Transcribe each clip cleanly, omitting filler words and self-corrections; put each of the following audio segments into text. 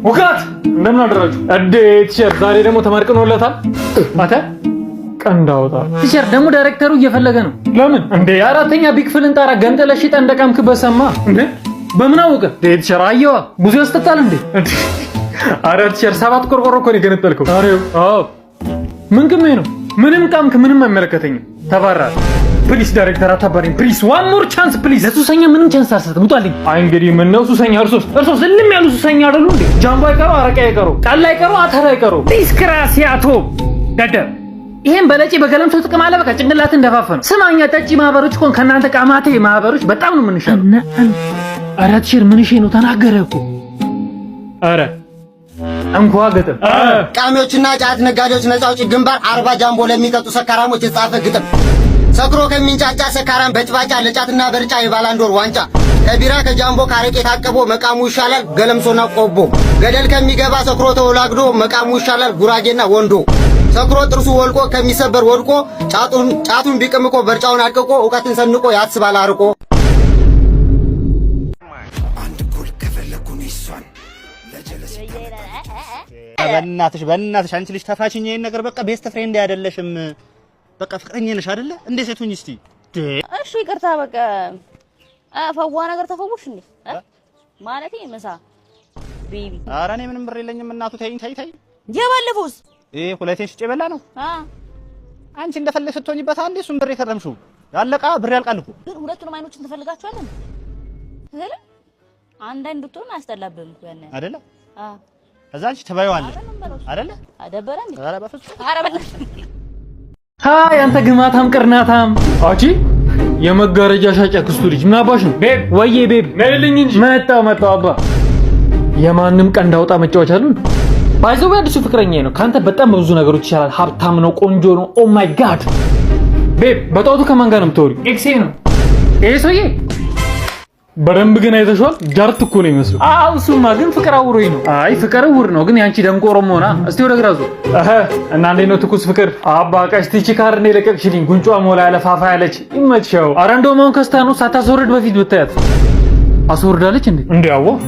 ወጋት እንደምን አደራችሁ? እንዴት ቲቸር ዛሬ ደግሞ ተመርቀኖለታል? አታ ቀንዳውታ ቲቸር ደግሞ ዳይሬክተሩ እየፈለገ ነው። ለምን እንዴ? አራተኛ ቢግ ፊልን ጣራ ገንጠለሽ ጠንደቃምክ በሰማ እንዴ? በምን አወቀ? ቲቸር አየዋ ብዙ ያስጠጣል እንዴ? አረ ቲቸር 7 ቆርቆሮ እኮ ነው የገነጠልከው። አዎ ምን ግሜ ነው? ምንም ቃምክ ምንም አይመለከተኝም። ተባራል። ፕሊስ ዳይሬክተር አታባሪኝ ፕሊስ፣ ዋን ሞር ቻንስ ፕሊስ። ለሱሰኛ ምንም ቻንስ አልሰጥም። ውጣልኝ። አይ እንግዲህ ምን ነው ሱሰኛ? እርሶስ ዝም ያሉ ሱሰኛ አይደሉ እንዴ? ጃምቦ አይቀሩ፣ አረቄ አይቀሩ፣ ጠላ አይቀሩ፣ አተር አይቀሩ። ዲስክራሲያቶ ደደብ። ይሄን በለጪ በገለምሶ ጥቅም አለ። በቃ ጭንቅላት እንደፋፈነ። ስማኛ ጠጪ ማህበሮች እኮ ከእናንተ ቃማቴ ማህበሮች በጣም ነው የምንሻለው። ኧረ ቲቸር ምን እሺ ነው ተናገረ እኮ። ኧረ እንኳን ገጠም ቃሚዎችና ጫት ነጋዴዎች ነፃ አውጪ ግንባር 40 ጃምቦ ለሚጠጡ ሰካራሞች የተጻፈ ግጥም። ሰክሮ ከሚንጫጫ ሰካራም በጭባጫ ለጫትና በርጫ የባላንዶር ዋንጫ ከቢራ ከጃምቦ ካረቄ ታቀቦ መቃሙ ይሻላል ገለምሶና ቆቦ። ገደል ከሚገባ ሰክሮ ተወላግዶ መቃሙ ይሻላል ጉራጌና ወንዶ። ሰክሮ ጥርሱ ወልቆ ከሚሰበር ወድቆ ጫቱን ቢቅምቆ በርጫውን አድቅቆ እውቀትን ሰንቆ ያስባል አርቆ። በእናትሽ አንቺ ልጅ ተፋችኝ። ይሄን ነገር በቃ ቤስት ፍሬንድ አይደለሽም። በቃ ፍቅረኛ ነሽ አይደለ? እንዴ ሴቱኝ እስቲ። እሺ ይቅርታ በቃ ፈዋ ነገር ተፈውሽ እንዴ ማለቴ ምሳ ቤቢ። ኧረ እኔ ምንም ብር የለኝም እናቱ። ተይኝ። የባለፈውስ ሁለቴን ሽጬ በላ ነው። አንቺ እንደፈለግሽ ስትሆኝበት አንዴ እሱን ብር የከረምሽው ያለቃ ብር ያልቃል እኮ። ግን ሁለቱንም አይኖችን ትፈልጋቸዋለህ አይደል? አንዳንድ ብትሆን አያስጠላብህም እኮ ያኔ አይደለ? ከዛ አንቺ ትበይዋለሽ አይደለ? አደበረ እንዴ? ኧረ በፍጹም ኧረ በላ ሃይ አንተ ግማታም ቅርናታም አቺ የመጋረጃ ሻጭ አክስቱ ልጅ ምን አባሽ ነው? ቤብ ወዬ ቤብ ነይልኝ እንጂ። መጣው አባ የማንም ቀንድ አውጣ መጫወቻ አሉን። ባይዘው አዲሱ ፍቅረኛዬ ነው። ካንተ በጣም በብዙ ነገሮች ይሻላል። ሀብታም ነው፣ ቆንጆ ነው። ኦ ማይ ጋድ ቤብ በጣውቱ ከማን ጋር ነው የምትወሪው? ኤክሴ ነው ይሄ ሰውዬ። በደንብ ግን አይተሽዋል። ጃርት እኮ ነው የሚመስለው። አው እሱማ ግን ፍቅር አውሮኝ ነው። አይ ፍቅር ውር ነው ግን ያንቺ ደንቆሮም ሆና። እስቲ ወደ ግራዙ እና እንዴት ነው ትኩስ ፍቅር? አባ ቀስቲቺ ካርኔ ለቀቅሽልኝ። ጉንጯ ሞላ ያለ ፋፋ ያለች ይመችው። አረ እንደውም አሁን ከስታኑ ሳታስወርድ በፊት ብታያት አስወርዳለች እንዴ? እንዴ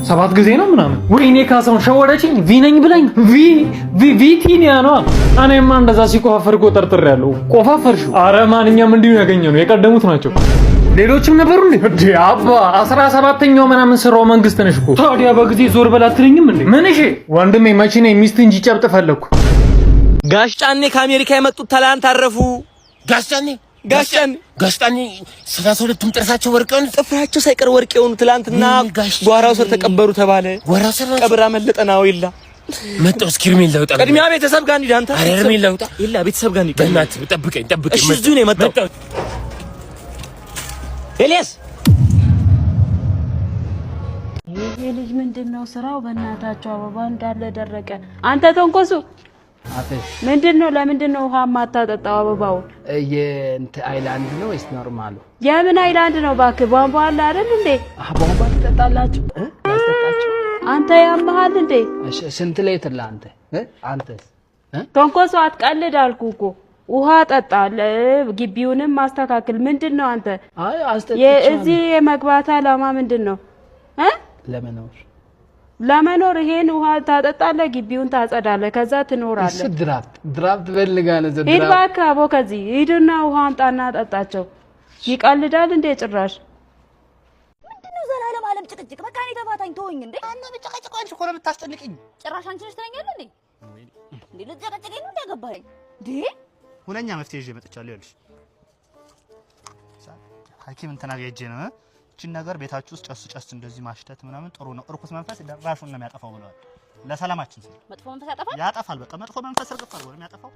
7 ጊዜ ነው ምናምን። ወይኔ ካሳውን ሸወደችኝ። ቪነኝ ብላኝ ቪቲኒያ ነው። እኔማ እንደዛ ሲቆፋፈር እኮ ጠርጥሬያለሁ። ቆፋፈርሽው? አረ ማንኛም እንዲሁ ያገኘው ነው። የቀደሙት ናቸው። ሌሎችም ነበሩ እንዴ? አባ 17ኛው ምናምን ስራው መንግስት ነሽ እኮ። ታዲያ በጊዜ ዞር በላ አትለኝም እንዴ? ምን እሺ ወንድሜ መቼ ነው ሚስት እንጂ ጨብጥ ፈለኩ። ጋሽ ጫኔ ከአሜሪካ የመጡት ትላንት አረፉ። ጋሽ ጫኔ 32ቱም ጥርሳቸው ወርቅ የሆኑ ጥፍራቸው ሳይቀር ወርቅ የሆኑ ትላንትና ጓራው ስር ተቀበሩ ተባለ። ቀብር አመለጠናው ይላ መጣው እስኪርሜል ላውጣ። ቅድሚያ ቤተሰብ ጋር እንሂድ። አንተ እስኪርሜል ላውጣ ይላ ቤተሰብ ጋር እንሂድ። በእናትህ ጠብቀኝ። እሺ እዚሁ ነው የመጣው። ኤልያስ ይሄ ልጅ ምንድነው ስራው? በእናታቸው አበባ እንዳለ ደረቀ። አንተ ተንኮሱ ምንድነው? ለምንድነው ውሃ ማታጠጣው? አበባው አይላንድ ነው ወይስ ኖርማሉ? የምን አይላንድ ነው እባክህ? ቧንቧ አለ አይደል እንዴ? ቧንቧ ትጠጣላችሁ? ያስጠጣችሁ አንተ ያመሃል እንዴ? እሺ ስንት ሌትር ለአንተ? አንተስ ተንኮሱ አትቀልድ አልኩ እኮ። ውሃ ጠጣል፣ ግቢውንም ማስተካከል። ምንድነው አንተ? አይ አስተጣጣ እዚህ የመግባት አላማ ምንድነው? ለመኖር ይሄን ውሃ ታጠጣለህ፣ ግቢውን ታጸዳለህ፣ ከዛ ትኖራለህ። ድራፍት ፈልጋለህ? ሂድ እባክህ አቦ ከዚህ ሂድና ውሃ አምጣና ጠጣቸው። ይቀልዳል እንዴ ጭራሽ? ምንድነው ዘላለም ዓለም ጭቅጭቅ? በቃ እኔ ተፋታኝ ተወኝ እንዴ። አንተ በጭቅጭቅ አንቺ እኮ ነው የምታስጨንቅኝ። ጭራሽ አንቺ ነሽ ትለኛለህ እንዴ? እንዴ ልትጨቀጭቀኝ ነው እንዳገባኝ እንዴ? ሁነኛ መፍትሄ ይዤ መጥቻለሁ። ይኸውልሽ ሐኪም እንትና ጋር ሄጄ ነው እቺን ነገር ቤታችሁ ውስጥ ጨስ እንደዚህ ማሽተት ምናምን ጥሩ ነው። እርኩስ መንፈስ ደራሹን ነው የሚያጠፋው ብለዋል። ለሰላማችን ሲል መጥፎ መንፈስ ያጠፋል። በቃ መጥፎ መንፈስ እርግፍ አድርጎ ነው የሚያጠፋው።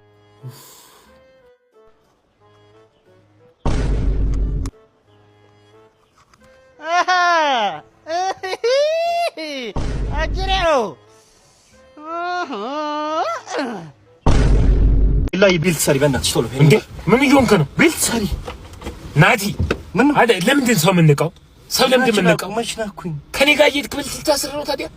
አጅሬው ላይ ቢልት ሰሪ በእናትሽ ቶሎ እንዴ! ምን እየሆንክ ነው? ቢልት ሰሪ ናቲ ምን አይደል? ለምንድን ሰው የምንቀው? ሰው ለምንድን የምንቀው? መችናኩኝ ከኔ ጋር እየሄድክ ቢልት ልታስር ነው ታዲያ?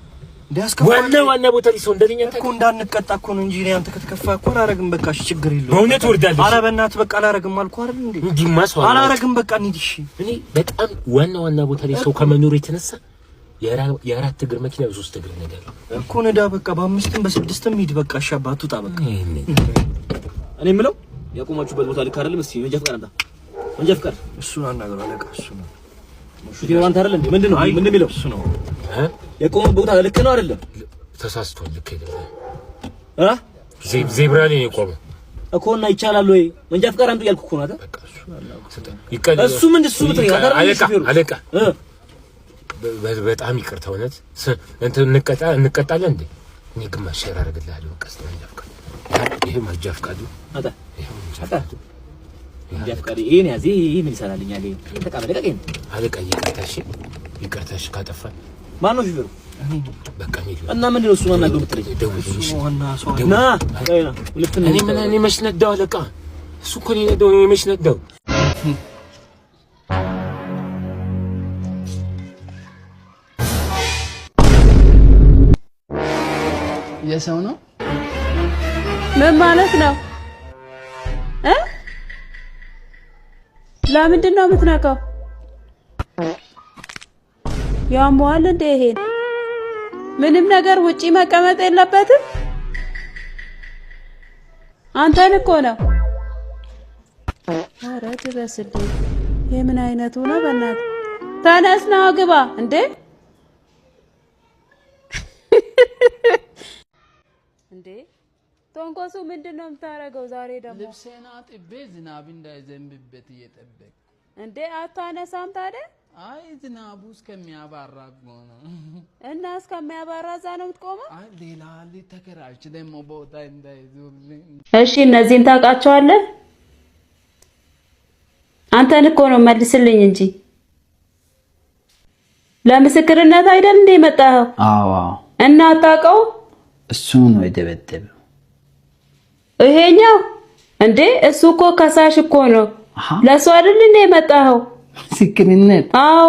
ዋና ቦታ ላይ ሰው እንደኛ እኮ እንዳንቀጣ እኮ ነው እንጂ አንተ ከተከፋ እኮ አላረግም። በቃ እሺ ችግር የለውም። በእውነት ወርዳለሽ? ኧረ በእናትህ በቃ አላረግም አልኩህ አይደል እንዴ? እንዲማ ሰው አላረግም በቃ እንሂድ። እሺ እኔ በጣም ዋና ቦታ ላይ ሰው ከመኖር የተነሳ የአራት እግር መኪና በሶስት እግር ነገር እኮ ነዳ። በቃ በአምስትም በስድስትም ሂድ። በቃ አሻባቱ ጣ በቃ እኔ የምለው ያቆማችሁበት ቦታ ልክ አይደለም። እስቲ መንጃ ፍቃድ አምጣ። መንጃ ፍቃድ እሱን አናገር አለቃ። እሱ ነው ሹፌሩ አንተ አይደል እንዴ? ምንድነው የሚለው? እሱ ነው ያቆመው ቦታ ልክ ነው አይደለም? ተሳስቷል። ልክ አይደለም። ዜብራ ላይ የቆመው እኮ እና ይቻላል ወይ? መንጃ ፍቃድ አምጡ ያልኩ እኮ ነው አይደል? በቃ እሱ ምንድን እሱ ብትረኝ አለቃ በጣም ይቅርታ እውነት እንትን እንቀጣለን እንዴ? እኔ ግማሽ ሼር አደርግልሃለሁ። በቃ እስቲ መንጃ ፍቃድ ይሄ መንጃ ፍቃዱ አጣ መንጃ ፍቃድ ይሄን ያዚ ይሄ ምን ይሰራልኛል? ይሄ ተቀበለ ቀቀኝ አለቃ ይቅርታሽ ካጠፋን ማን ነው ሹፌሩ? በቃ እና ምንድን ነው እሱ ማናገር ብትለኝ ደውልልሽ ና እኔ መች ነዳው አለቃ? እሱ እኮ ነው ነዳው። እኔ መች ነዳው? የሰው ነው። ምን ማለት ነው? ለምንድን ነው የምትነካው? ያሟል እንደ ይሄን ምንም ነገር ውጪ መቀመጥ የለበትም። አንተን እኮ ነው። ኧረ ድረስልኝ። ይሄ ምን አይነቱ ነው? በእናትህ ተነስ ና ግባ እንዴ! እንዴ ቶንኮሱ ምንድነው የምታረገው ዛሬ ደግሞ? ልብሴን አጥቤ ዝናብ እንዳይዘንብበት እየጠበቅኩ። እንዴ አታነሳም ታዲያ? አይ ዝናቡ እስከሚያባራ ነው። እና እስከሚያባራ እዛ ነው የምትቆመው? አይ ሌላ ተከራይቼ ደግሞ ቦታ እንዳይዙልኝ። እሺ እነዚህን ታውቃቸዋለህ? አንተን እኮ ነው መልስልኝ እንጂ ለምስክርነት አይደል እንደ መጣኸው? አዎ። እና አታውቀው? እሱ ነው የደበደበው። ይሄኛው እንዴ እሱ እኮ ከሳሽ እኮ ነው። ለሱ አይደል እንደ መጣኸው? ምስክርነት? አዎ።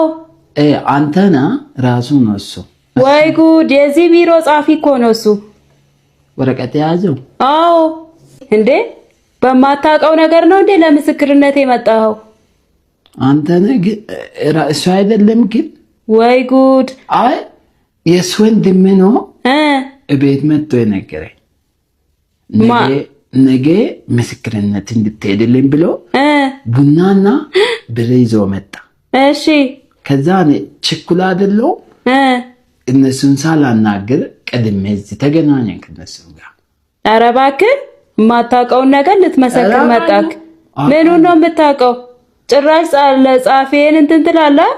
አንተና ራሱ ነው እሱ። ወይ ጉድ! የዚህ ቢሮ ጻፊ እኮ ነው እሱ። ወረቀት የያዘው? አዎ። እንዴ በማታውቀው ነገር ነው እንዴ ለምስክርነት የመጣኸው? አንተ ነህ እሱ አይደለም ግን። ወይ ጉድ! አይ የሱ ወንድም ነው ቤት መጥቶ የነገረኝ ነገ ምስክርነት እንድትሄድልኝ ብሎ ቡናና ብር ይዞ መጣ። እሺ ከዛ እኔ ችኩላ አይደለው እነሱን ሳላናግር ቀድሜ እዚህ ተገናኘን ከነሱ ጋር። ኧረ እባክህ የማታውቀውን ነገር ልትመሰክር መጣክ። ምኑን ነው የምታውቀው? ጭራሽ ለጻፊዬን እንትን ትላለህ።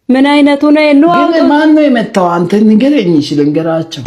ምን አይነቱ ነው? ማን ነው የመጣው? አንተ ንገረኝ። እሺ ልንገራቸው።